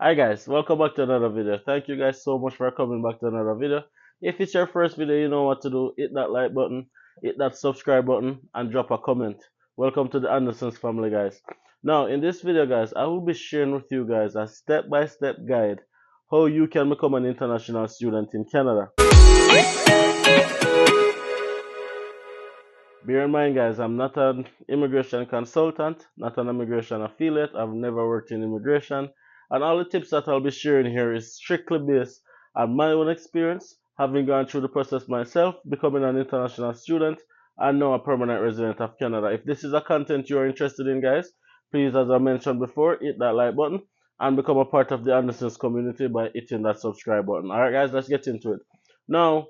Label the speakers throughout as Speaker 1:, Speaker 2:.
Speaker 1: Hi guys, welcome back to another video. Thank you guys so much for coming back to another video. If it's your first video, you know what to do. Hit that like button, hit that subscribe button, and drop a comment. Welcome to the Andersons family, guys. Now, in this video, guys, I will be sharing with you guys a step-by-step guide how you can become an international student in Canada. Bear in mind, guys, I'm not an immigration consultant, not an immigration affiliate. I've never worked in immigration. And all the tips that I'll be sharing here is strictly based on my own experience, having gone through the process myself, becoming an international student, and now a permanent resident of Canada. If this is a content you're interested in, guys, please, as I mentioned before, hit that like button and become a part of the Andersons community by hitting that subscribe button. Alright, guys, let's get into it. Now,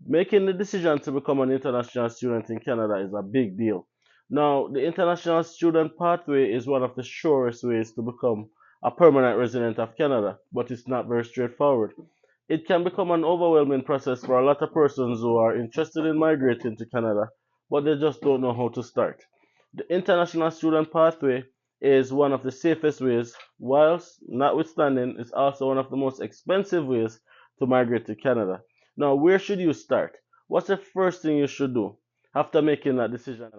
Speaker 1: making the decision to become an international student in Canada is a big deal. Now, the international student pathway is one of the surest ways to become a permanent resident of Canada, but it's not very straightforward. It can become an overwhelming process for a lot of persons who are interested in migrating to Canada, but they just don't know how to start. The international student pathway is one of the safest ways, whilst notwithstanding, it's also one of the most expensive ways to migrate to Canada. Now, where should you start? What's the first thing you should do after making that decision?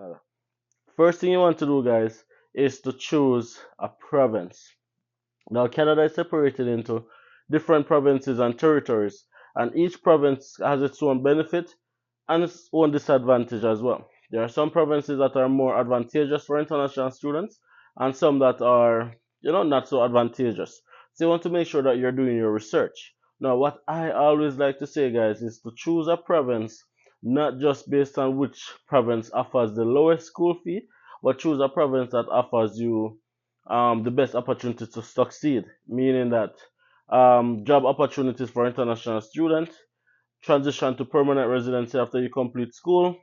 Speaker 1: First thing you want to do, guys, is to choose a province. Now, Canada is separated into different provinces and territories, and each province has its own benefit and its own disadvantage as well. There are some provinces that are more advantageous for international students, and some that are, not so advantageous. So you want to make sure that you're doing your research. Now, what I always like to say, guys, is to choose a province not just based on which province offers the lowest school fee, but choose a province that offers you the best opportunity to succeed, meaning that job opportunities for international students, transition to permanent residency after you complete school,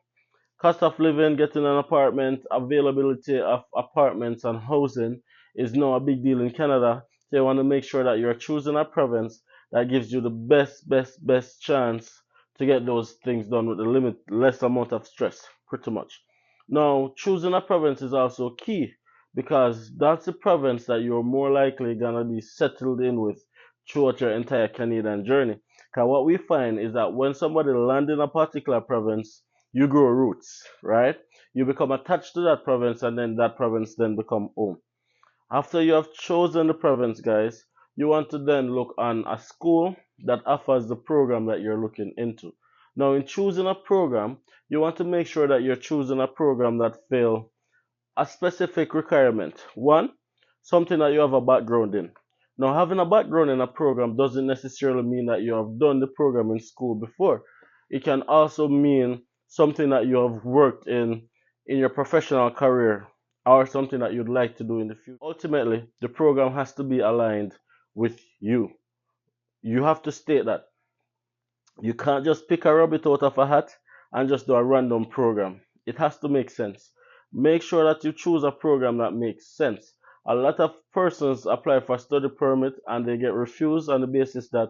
Speaker 1: cost of living, getting an apartment, availability of apartments and housing is now a big deal in Canada. So you want to make sure that you're choosing a province that gives you the best chance to get those things done with the less amount of stress, pretty much. Now, choosing a province is also key because that's the province that you're more likely gonna be settled in with throughout your entire Canadian journey. Because what we find is that when somebody lands in a particular province, you grow roots, right? You become attached to that province, and then that province then become home. After you have chosen the province, guys, you want to then look on a school that offers the program that you're looking into. Now, in choosing a program, you want to make sure that you're choosing a program that fill a specific requirement. One, something that you have a background in. Now, having a background in a program doesn't necessarily mean that you have done the program in school before. It can also mean something that you have worked in your professional career or something that you'd like to do in the future. Ultimately, the program has to be aligned with you. You have to state that. You can't just pick a rabbit out of a hat and just do a random program. It has to make sense. Make sure that you choose a program that makes sense. A lot of persons apply for study permit and they get refused on the basis that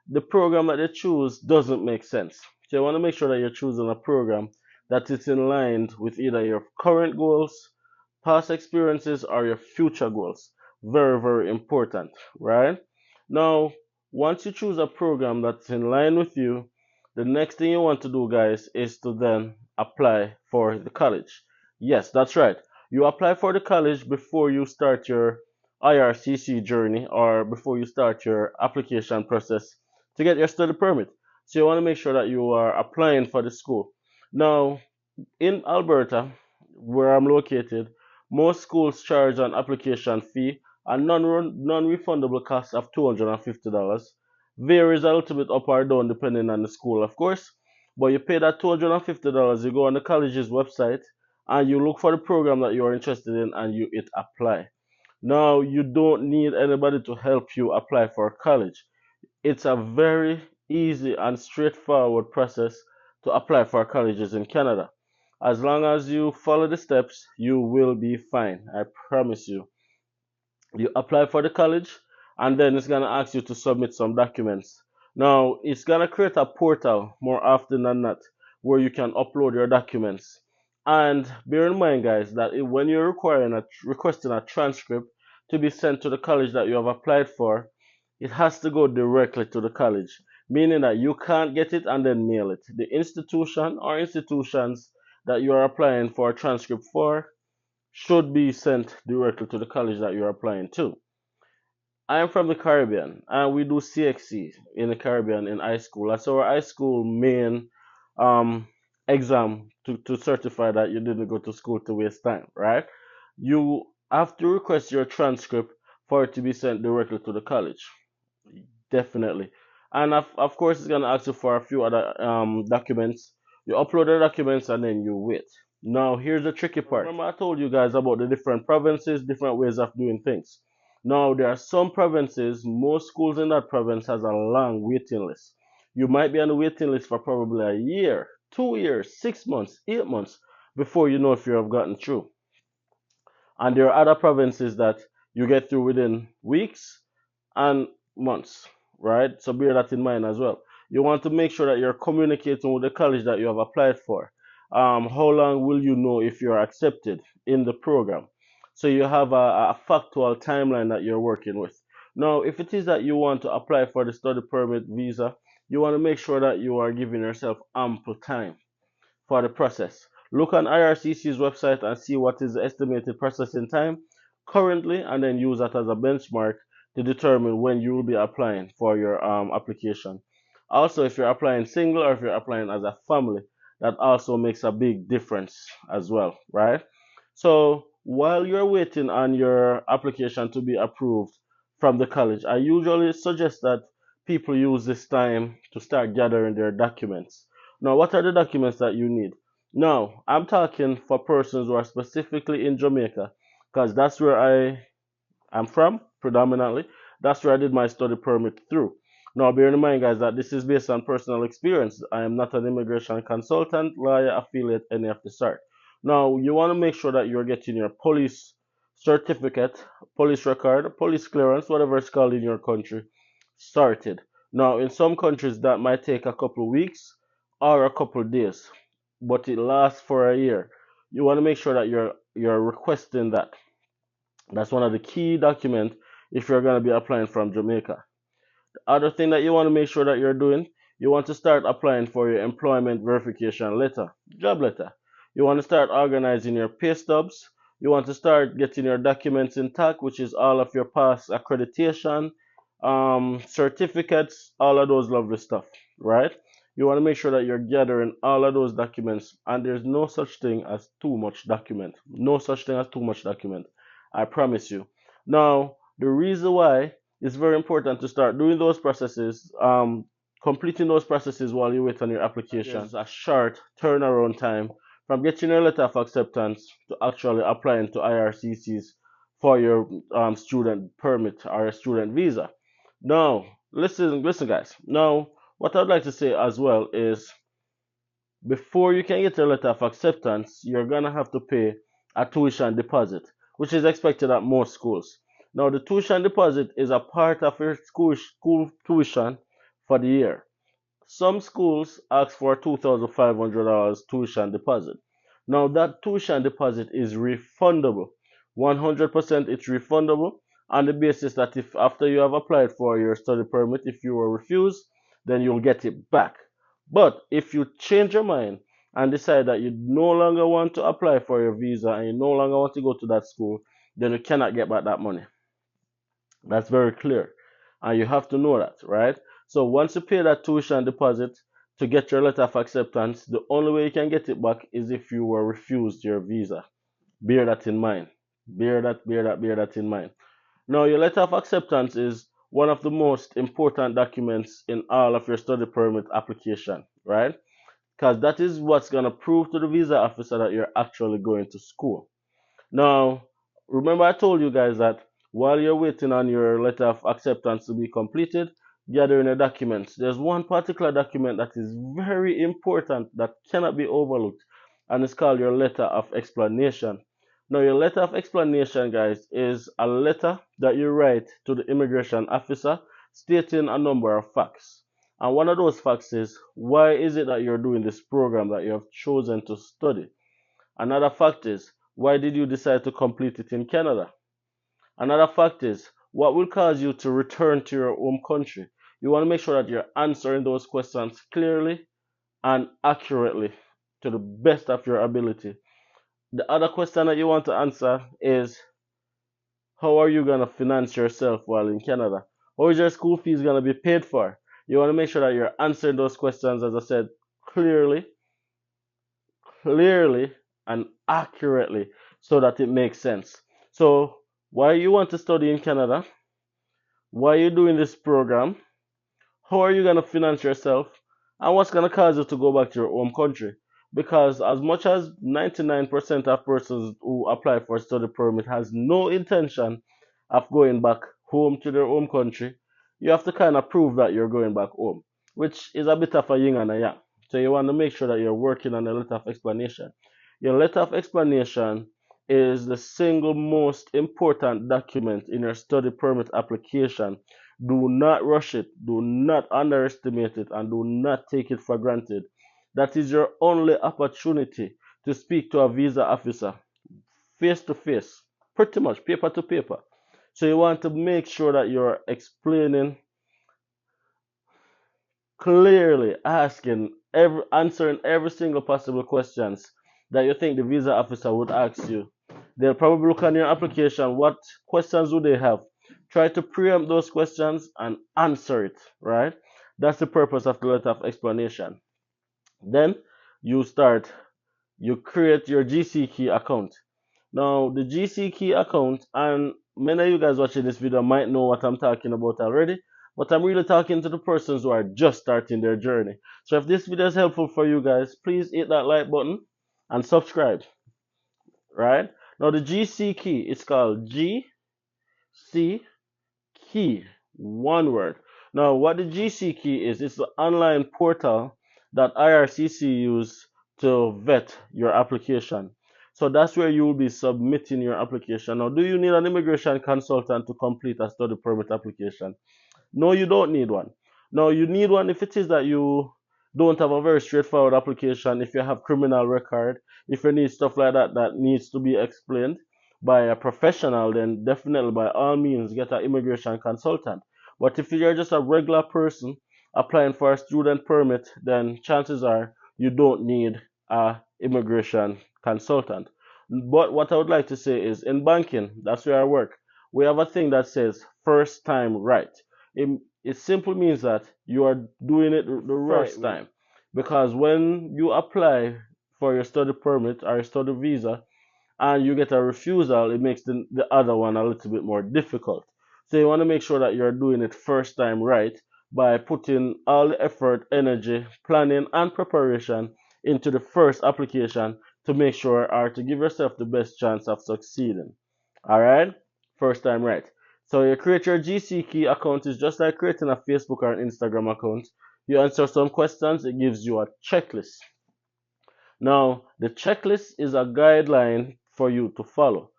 Speaker 1: the program that they choose doesn't make sense. So you want to make sure that you're choosing a program that is in line with either your current goals, past experiences, or your future goals. Very important, right? Now, once you choose a program that's in line with you, the next thing you want to do, guys, is to then apply for the college. Yes, that's right. You apply for the college before you start your IRCC journey or before you start your application process to get your study permit. So you want to make sure that you are applying for the school. Now, in Alberta, where I'm located, most schools charge an application fee a non-refundable cost of $250. Varies a little bit up or down depending on the school, of course. But you pay that $250, you go on the college's website and you look for the program that you are interested in and you hit apply. Now, you don't need anybody to help you apply for college. It's a very easy and straightforward process to apply for colleges in Canada. As long as you follow the steps, you will be fine. I promise you. You apply for the college, and then it's gonna ask you to submit some documents. Now, it's gonna create a portal more often than not where you can upload your documents. And bear in mind, guys, that when you're requesting a transcript to be sent to the college that you have applied for, it has to go directly to the college, meaning that you can't get it and then mail it. The institution or institutions that you are applying for a transcript for should be sent directly to the college that you're applying to. I am from the Caribbean, and we do CXC in the Caribbean in high school. That's our high school main um, exam to certify that you didn't go to school to waste time, right? You have to request your transcript for it to be sent directly to the college. Definitely. And of course, it's gonna ask you for a few other documents. You upload the documents and then you wait. Now, here's the tricky part. Remember, I told you guys about the different provinces, different ways of doing things. Now, there are some provinces, most schools in that province has a long waiting list. You might be on the waiting list for probably a year, 2 years, 6 months, 8 months before you know if you have gotten through. And there are other provinces that you get through within weeks and months, right? So bear that in mind as well. You want to make sure that you're communicating with the college that you have applied for. How long will you know if you're accepted in the program? So you have a factual timeline that you're working with. Now, if it is that you want to apply for the study permit visa, you want to make sure that you are giving yourself ample time for the process. Look on IRCC's website and see what is the estimated processing time currently, and then use that as a benchmark to determine when you will be applying for your application. Also, if you're applying single or if you're applying as a family, that also makes a big difference as well, right? So while you're waiting on your application to be approved from the college, I usually suggest that people use this time to start gathering their documents. Now, what are the documents that you need? Now, I'm talking for persons who are specifically in Jamaica, because that's where I'm from predominantly. That's where I did my study permit through. Now, bear in mind, guys, that this is based on personal experience. I am not an immigration consultant, lawyer, affiliate, any of the sort. Now, you want to make sure that you're getting your police certificate, police record, police clearance, whatever it's called in your country, started. Now, in some countries, that might take a couple of weeks or a couple of days, but it lasts for a year. You want to make sure that you're requesting that. That's one of the key documents if you're going to be applying from Jamaica. The other thing that you want to make sure that you're doing, you want to start applying for your employment verification letter, job letter. You want to start organizing your pay stubs. You want to start getting your documents intact, which is all of your past accreditation, certificates, all of those lovely stuff, right? You want to make sure that you're gathering all of those documents, and there's no such thing as too much document. No such thing as too much document. I promise you. Now, the reason why it's very important to start doing those processes, completing those processes while you wait on your application. There's a short turnaround time from getting your letter of acceptance to actually applying to IRCCs for your student permit or a student visa. Now, listen, guys. Now, what I'd like to say as well is before you can get a letter of acceptance, you're gonna have to pay a tuition deposit, which is expected at most schools. Now, the tuition deposit is a part of your school tuition for the year. Some schools ask for $2,500 tuition deposit. Now, that tuition deposit is refundable. 100% it's refundable on the basis that if after you have applied for your study permit, if you were refused, then you'll get it back. But if you change your mind and decide that you no longer want to apply for your visa and you no longer want to go to that school, then you cannot get back that money. That's very clear. And you have to know that, right? So once you pay that tuition deposit to get your letter of acceptance, the only way you can get it back is if you were refused your visa. Bear that in mind. Bear that in mind. Now, your letter of acceptance is one of the most important documents in all of your study permit application, right? Because that is what's going to prove to the visa officer that you're actually going to school. Now, remember I told you guys that while you're waiting on your letter of acceptance to be completed, gathering the documents, there's one particular document that is very important that cannot be overlooked, and it's called your letter of explanation. Now, your letter of explanation, guys, is a letter that you write to the immigration officer stating a number of facts. And one of those facts is, why is it that you're doing this program that you have chosen to study? Another fact is, why did you decide to complete it in Canada? Another fact is, what will cause you to return to your home country. You want to make sure that you're answering those questions clearly and accurately to the best of your ability. The other question that you want to answer is, how are you going to finance yourself while in Canada? How is your school fees going to be paid for? You want to make sure that you're answering those questions, as I said, clearly, clearly, and accurately so that it makes sense. So, why you want to study in Canada? Why are you doing this program? How are you going to finance yourself? And what's going to cause you to go back to your home country? Because as much as 99% of persons who apply for a study permit has no intention of going back home to their home country, you have to kind of prove that you're going back home, which is a bit of a yin and a yang. So you want to make sure that you're working on a letter of explanation. Your letter of explanation is the single most important document in your study permit application. Do not rush it, do not underestimate it, and do not take it for granted. That is your only opportunity to speak to a visa officer face to face, pretty much paper to paper. So you want to make sure that you're explaining clearly, answering every single possible questions that you think the visa officer would ask you. They'll probably look on your application. What questions do they have? Try to preempt those questions and answer it, right? That's the purpose of the letter of explanation. Then you create your GCKey account. Now, the GCKey account, and many of you guys watching this video might know what I'm talking about already, but I'm really talking to the persons who are just starting their journey. So if this video is helpful for you guys, please hit that like button and subscribe, right? Now, the GCKey, it's called GCKey, one word. Now, what the GCKey is, it's the online portal that IRCC use to vet your application. So that's where you will be submitting your application. Now, do you need an immigration consultant to complete a study permit application? No, you don't need one. No, you need one if it is that you don't have a very straightforward application, if you have criminal record, if you need stuff like that that needs to be explained by a professional, then definitely by all means get an immigration consultant. But if you're just a regular person applying for a student permit, then chances are you don't need a immigration consultant. But what I would like to say is, in banking, that's where I work, we have a thing that says first time right. It simply means that you are doing it the first time. Because when you apply for your study permit or your study visa and you get a refusal, it makes the other one a little bit more difficult. So you want to make sure that you're doing it first time right by putting all the effort, energy, planning, and preparation into the first application to make sure or to give yourself the best chance of succeeding. All right? First time right. So you create your GCKey account. Is just like creating a Facebook or an Instagram account. You answer some questions, it gives you a checklist. Now, the checklist is a guideline for you to follow.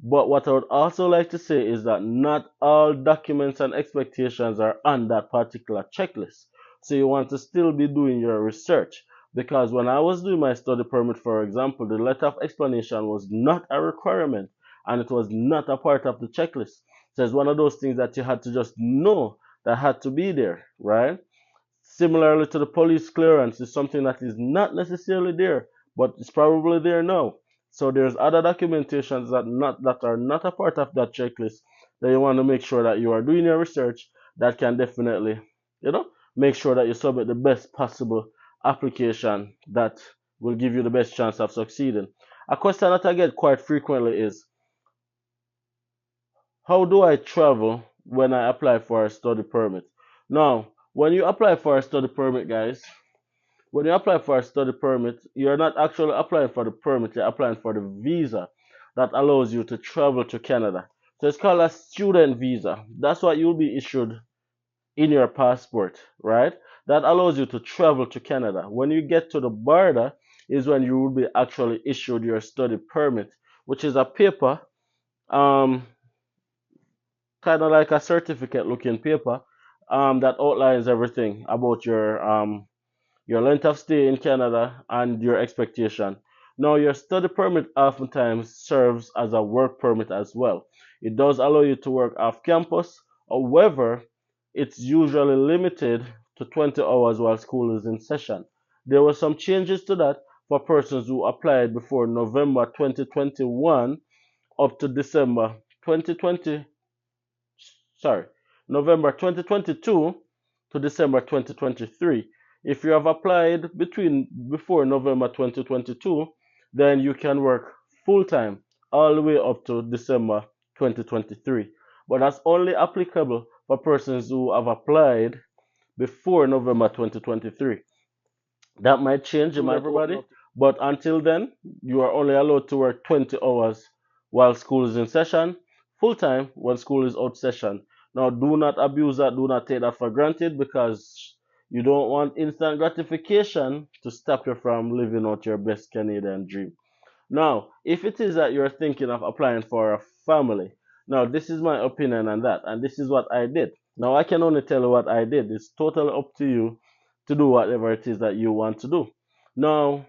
Speaker 1: But what I would also like to say is that not all documents and expectations are on that particular checklist. So you want to still be doing your research. Because when I was doing my study permit, for example, the letter of explanation was not a requirement and it was not a part of the checklist. So it's one of those things that you had to just know that had to be there, right? Similarly to the police clearance, is something that is not necessarily there, but it's probably there now. So there's other documentations that are not a part of that checklist that you want to make sure that you are doing your research that can definitely, make sure that you submit the best possible application that will give you the best chance of succeeding. A question that I get quite frequently is, how do I travel when I apply for a study permit? Now, when you apply for a study permit, guys, when you apply for a study permit, you're not actually applying for the permit, you're applying for the visa that allows you to travel to Canada. So it's called a student visa. That's what you'll be issued in your passport, right? That allows you to travel to Canada. When you get to the border is when you will be actually issued your study permit, which is a paper, um, kind of like a certificate looking paper, that outlines everything about your length of stay in Canada and your expectation. Now, your study permit oftentimes serves as a work permit as well. It does allow you to work off campus. However, it's usually limited to 20 hours while school is in session. There were some changes to that for persons who applied before November 2021 up to December 2020, sorry, November 2022 to December 2023. If you have applied between before November 2022, then you can work full time all the way up to December 2023. But that's only applicable for persons who have applied before November 2023. That might change, it might everybody, but until then, you are only allowed to work 20 hours while school is in session, full time when school is out session. Now, do not abuse that, do not take that for granted because you don't want instant gratification to stop you from living out your best Canadian dream. Now, if it is that you're thinking of applying for a family, now this is my opinion on that, and this is what I did. Now, I can only tell you what I did. It's totally up to you to do whatever it is that you want to do. Now,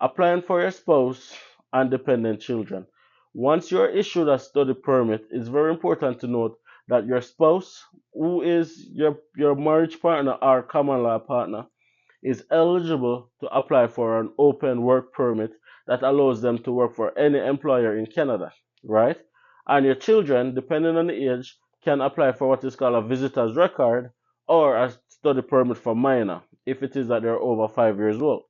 Speaker 1: applying for your spouse and dependent children. Once you're issued a study permit, it's very important to note that your spouse, who is your marriage partner or common law partner, is eligible to apply for an open work permit that allows them to work for any employer in Canada, right? And your children, depending on the age, can apply for what is called a visitor's record or a study permit for minor if it is that they're over 5 years old.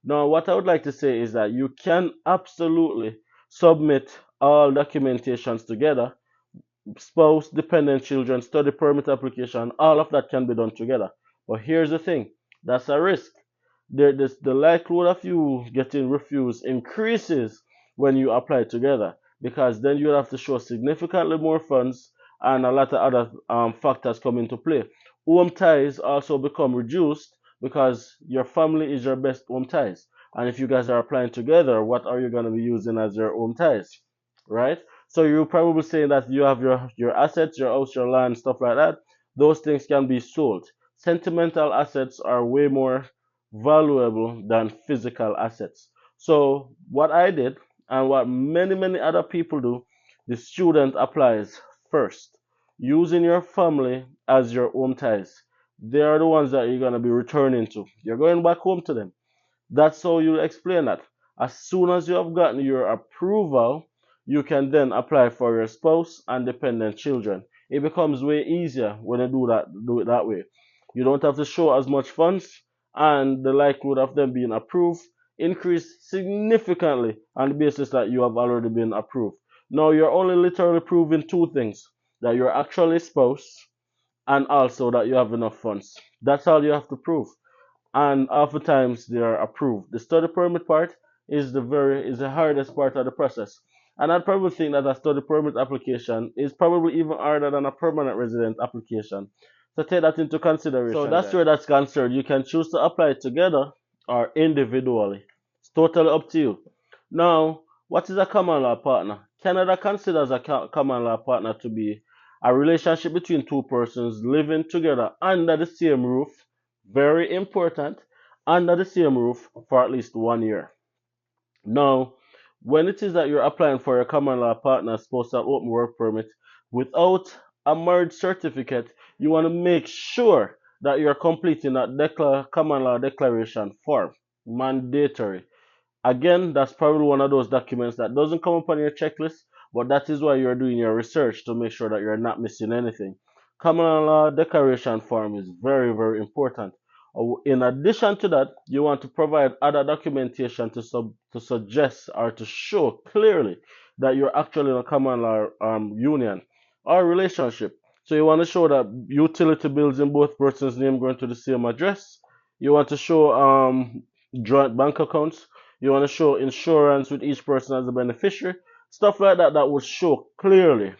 Speaker 1: Now, what I would like to say is that you can absolutely submit all documentations together, spouse, dependent children, study permit application, all of that can be done together. But here's the thing, that's a risk. The likelihood of you getting refused increases when you apply together because then you have to show significantly more funds and a lot of other factors come into play. Home ties also become reduced because your family is your best home ties. And if you guys are applying together, what are you going to be using as your home ties? Right? So you're probably saying that you have your assets, your house, your land, stuff like that. Those things can be sold. Sentimental assets are way more valuable than physical assets. So what I did and what many other people do, the student applies first, using your family as your home ties. They are the ones that you're going to be returning to. You're going back home to them. That's how you explain that. As soon as you have gotten your approval, you can then apply for your spouse and dependent children. It becomes way easier when you do it that way. You don't have to show as much funds, and the likelihood of them being approved increase significantly on the basis that you have already been approved. Now you're only literally proving two things: that you're actually spouse and also that you have enough funds. That's all you have to prove, and oftentimes they are approved. The study permit part is the hardest part of the process. And I'd probably think that a study permit application is probably even harder than a permanent resident application. So take that into consideration. So that's where that's concerned. You can choose to apply together or individually. It's totally up to you. Now, what is a common law partner? Canada considers a common law partner to be a relationship between two persons living together under the same roof, very important, under the same roof for at least 1 year. Now, when it is that you're applying for a common law partner spouse and open work permit without a marriage certificate, you want to make sure that you're completing that common law declaration form. Mandatory. Again, that's probably one of those documents that doesn't come up on your checklist, but that is why you're doing your research to make sure that you're not missing anything. Common law declaration form is very important. In addition to that, you want to provide other documentation to suggest or to show clearly that you're actually in a common law union or relationship. So you want to show that utility bills in both persons' name going to the same address. You want to show joint bank accounts. You want to show insurance with each person as a beneficiary. Stuff like that that would show clearly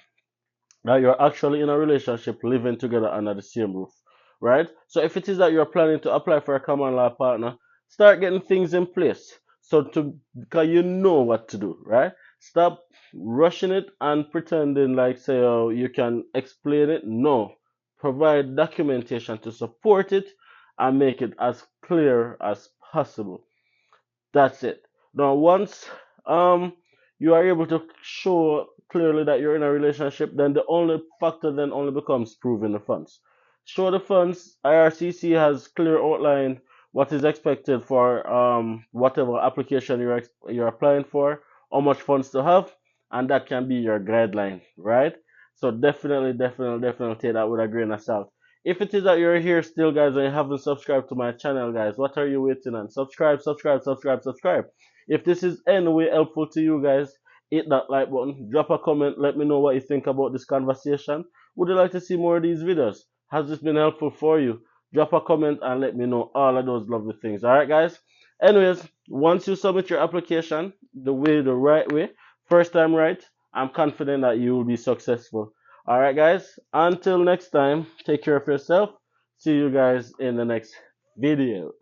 Speaker 1: that you're actually in a relationship living together under the same roof, right? So if it is that you're planning to apply for a common law partner, start getting things in place because you know what to do, right? Stop rushing it and pretending like say oh you can explain it. No, provide documentation to support it and make it as clear as possible. That's it. Now, once um you are able to show clearly that you're in a relationship, then the only factor then only becomes proving the funds. Show the funds. IRCC has clear outline what is expected for whatever application you're applying for, how much funds to have, and that can be your guideline, right? So definitely take that with a grain of salt. If it is that you're here still, guys, and you haven't subscribed to my channel, guys, what are you waiting on? Subscribe. If this is any way helpful to you guys, hit that like button, drop a comment, let me know what you think about this conversation. Would you like to see more of these videos? Has this been helpful for you? Drop a comment and let me know all of those lovely things. Alright, guys? Anyways, once you submit your application the right way, first time right, I'm confident that you will be successful. Alright, guys? Until next time, take care of yourself. See you guys in the next video.